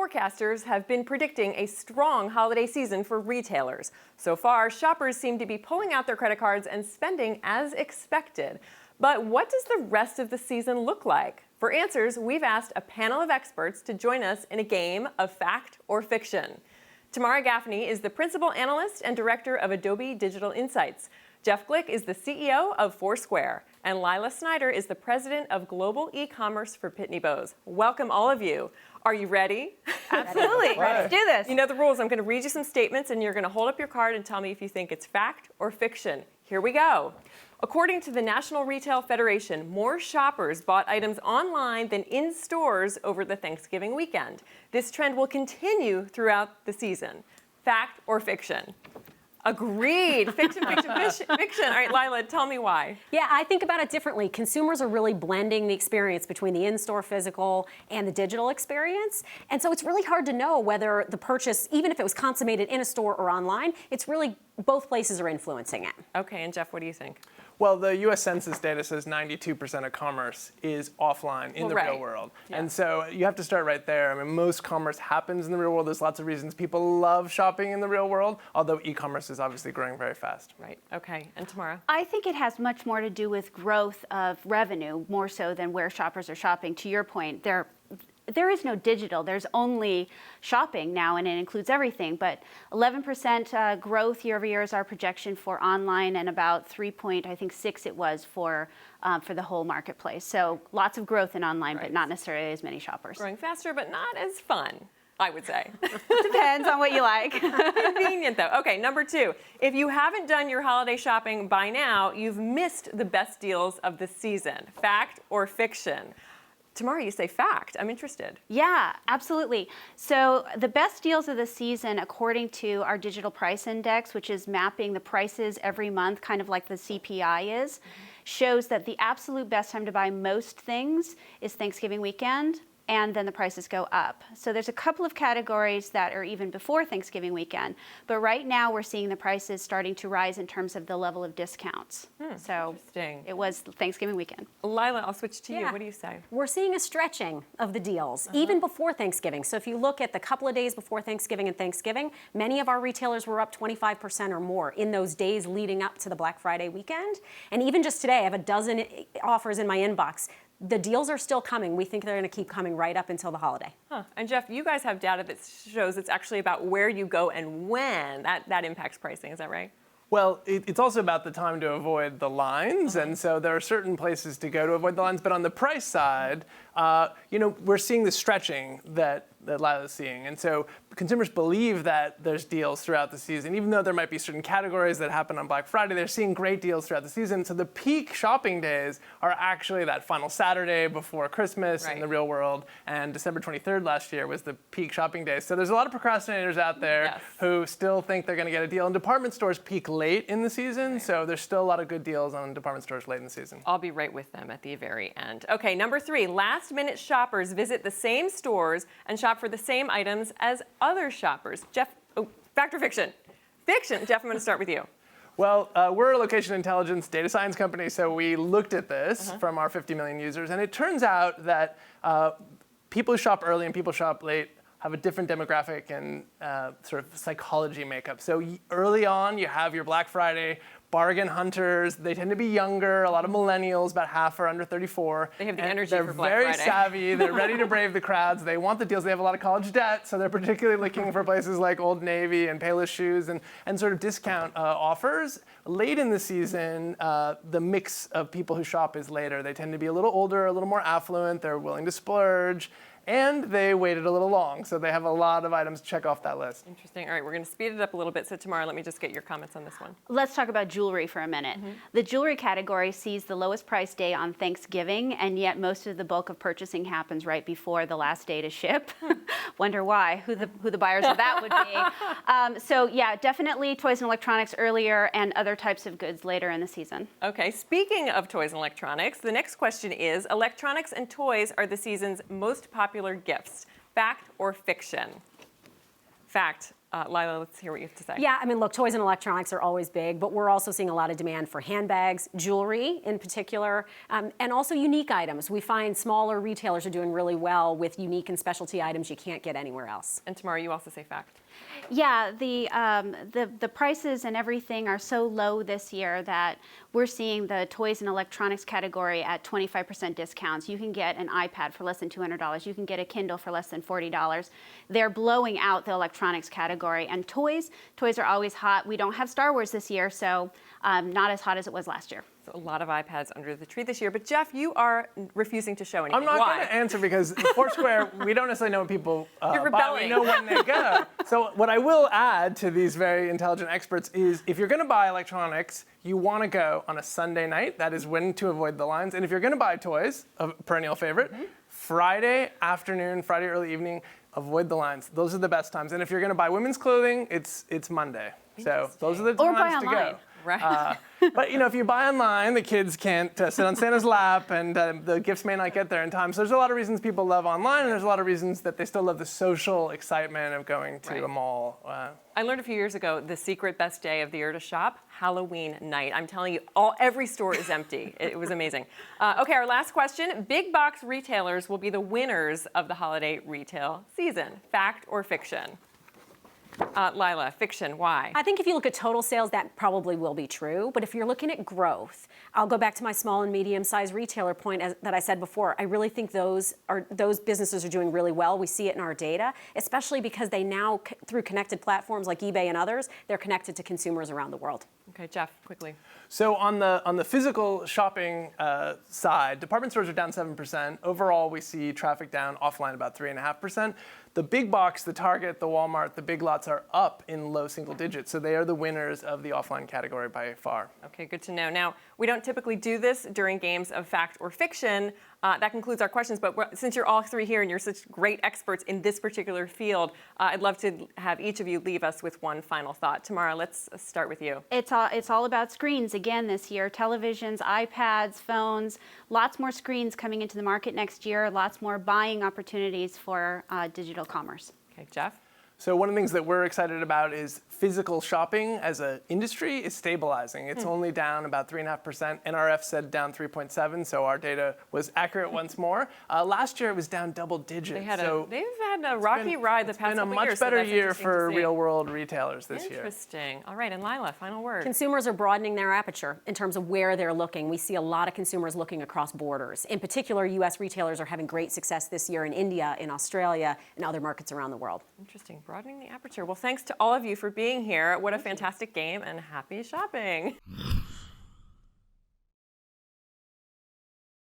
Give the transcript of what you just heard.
forecasters have been predicting a strong holiday season for retailers. So far, shoppers seem to be pulling out their credit cards and spending as expected. But what does the rest of the season look like? For answers, we've asked a panel of experts to join us in a game of fact or fiction. Tamara Gaffney is the principal analyst and director of Adobe Digital Insights. Jeff Glick is the CEO of Foursquare, and Lila Snyder is the president of Global E-commerce for Pitney Bowes. Welcome, all of you. Are you ready? Absolutely. Let's do this. You know the rules. I'm going to read you some statements, and you're going to hold up your card and tell me if you think it's fact or fiction. Here we go. According to the National Retail Federation, more shoppers bought items online than in stores over the Thanksgiving weekend. This trend will continue throughout the season. Fact or fiction? Agreed. Fiction. All right, Lila, tell me why. Yeah, I think about it differently. Consumers are really blending the experience between the in-store physical and the digital experience. And so it's really hard to know whether the purchase, even if it was consummated in a store or online, it's really both places are influencing it. Okay, and Jeff, what do you think? Well, the U.S. Census data says 92% of commerce is offline in the real world. Yeah. And so you have to start right there. I mean, most commerce happens in the real world. There's lots of reasons people love shopping in the real world, although e-commerce is obviously growing very fast. Right. Okay. And Tamara? I think it has much more to do with growth of revenue, more so than where shoppers are shopping. To your point, there is no digital. There's only shopping now, and it includes everything. But 11% growth year over year is our projection for online, and about 3.6 it was for the whole marketplace. So lots of growth in online, but not necessarily as many shoppers. Growing faster, but not as fun, I would say. Depends on what you like. Convenient, though. Okay, number 2. If you haven't done your holiday shopping by now, you've missed the best deals of the season. Fact or fiction? Tamara, you say fact. I'm interested. Yeah, absolutely. So the best deals of the season, according to our digital price index, which is mapping the prices every month, kind of like the CPI is, shows that the absolute best time to buy most things is Thanksgiving weekend, and then the prices go up. So there's a couple of categories that are even before Thanksgiving weekend, but right now we're seeing the prices starting to rise in terms of the level of discounts. So it was Thanksgiving weekend. Lila, I'll switch to you. What do you say? We're seeing a stretching of the deals, even before Thanksgiving. So if you look at the couple of days before Thanksgiving and Thanksgiving, many of our retailers were up 25% or more in those days leading up to the Black Friday weekend. And even just today, I have a dozen offers in my inbox. The deals are still coming. We think they're going to keep coming right up until the holiday. And Jeff, you guys have data that shows it's actually about where you go and when that impacts pricing. Is that right? Well, it's also about the time to avoid the lines, and so there are certain places to go to avoid the lines. But on the price side, we're seeing the stretching that Lila's seeing, and so consumers believe that there's deals throughout the season, even though there might be certain categories that happen on Black Friday. They're seeing great deals throughout the season. So the peak shopping days are actually that final Saturday before Christmas in the real world, and December 23rd last year was the peak shopping day. So there's a lot of procrastinators out there who still think they're going to get a deal. And department stores peak late in the season, so there's still a lot of good deals on department stores late in the season. I'll be right with them at the very end. Okay, number 3, last-minute shoppers visit the same stores and shop for the same items as other shoppers. Jeff, fact or fiction? Fiction. Jeff, I'm going to start with you. Well, we're a location intelligence data science company, so we looked at this from our 50 million users, and it turns out that people who shop early and people who shop late have a different demographic and sort of psychology makeup. So early on, you have your Black Friday bargain hunters. They tend to be younger. A lot of millennials, about half are under 34. They have the energy for Black Friday. They're very savvy. They're ready to brave the crowds. They want the deals. They have a lot of college debt, so they're particularly looking for places like Old Navy and Payless Shoes and sort of discount offers. Late in the season, the mix of people who shop is later. They tend to be a little older, a little more affluent. They're willing to splurge. And they waited a little long, so they have a lot of items to check off that list. Interesting. All right, we're going to speed it up a little bit. So Tamara, let me just get your comments on this one. Let's talk about jewelry for a minute. The jewelry category sees the lowest price day on Thanksgiving, and yet most of the bulk of purchasing happens right before the last day to ship. Wonder why, who the buyers of that would be. So yeah, definitely toys and electronics earlier and other types of goods later in the season. Okay, speaking of toys and electronics, the next question is, electronics and toys are the season's most popular gifts. Fact or fiction? Fact. Lila, let's hear what you have to say. Yeah, I mean, look, toys and electronics are always big, but we're also seeing a lot of demand for handbags, jewelry in particular, and also unique items. We find smaller retailers are doing really well with unique and specialty items you can't get anywhere else. And Tamara, you also say fact. Yeah, the prices and everything are so low this year that we're seeing the toys and electronics category at 25% discounts. You can get an iPad for less than $200. You can get a Kindle for less than $40. They're blowing out the electronics category. And toys are always hot. We don't have Star Wars this year, so not as hot as it was last year. So a lot of iPads under the tree this year. But Jeff, you are refusing to show anything. I'm not Why? going to answer because Foursquare, we don't necessarily know what people You're buy. rebelling. We know when they go. So what I will add to these very intelligent experts is if you're going to buy electronics, you want to go on a Sunday night. That is when to avoid the lines. And if you're going to buy toys, a perennial favorite, Friday afternoon, Friday early evening, avoid the lines. Those are the best times. And if you're going to buy women's clothing, it's Monday. So those are the Or buy times to online. go. Right. But if you buy online, the kids can't sit on Santa's lap, and the gifts may not get there in time. So there's a lot of reasons people love online, and there's a lot of reasons that they still love the social excitement of going to Right. a mall. I learned a few years ago the secret best day of the year to shop, Halloween night. I'm telling you, every store is empty. It was amazing. Okay, our last question. Big box retailers will be the winners of the holiday retail season. Fact or fiction? Lila, fiction, why? I think if you look at total sales, that probably will be true. But if you're looking at growth, I'll go back to my small and medium-sized retailer point that I said before. I really think those businesses are doing really well. We see it in our data, especially because they now, through connected platforms like eBay and others, they're connected to consumers around the world. Okay, Jeff, quickly. So on the physical shopping side, department stores are down 7%. Overall, we see traffic down offline about 3.5%. The big box, the Target, the Walmart, the Big Lots are up in low single digits. So they are the winners of the offline category by far. Okay, good to know. Now, we don't typically do this during games of fact or fiction. That concludes our questions, but since you're all three here and you're such great experts in this particular field, I'd love to have each of you leave us with one final thought. Tamara, let's start with you. It's all about screens again this year. Televisions, iPads, phones, lots more screens coming into the market next year, lots more buying opportunities for digital commerce. Okay, Jeff? So one of the things that we're excited about is physical shopping as an industry is stabilizing. It's only down about 3.5%. NRF said down 3.7, so our data was accurate once more. Last year it was down double digits. They've had so a rocky ride the past couple years. it's been a much better so year that's for interesting to see. real-world retailers this year. Interesting. All right, and Lila, final word. Consumers are broadening their aperture in terms of where they're looking. We see a lot of consumers looking across borders. In particular, U.S. retailers are having great success this year in India, in Australia, and other markets around the world. Interesting. Broadening the aperture. Well, thanks to all of you for being here. What a fantastic game, and happy shopping.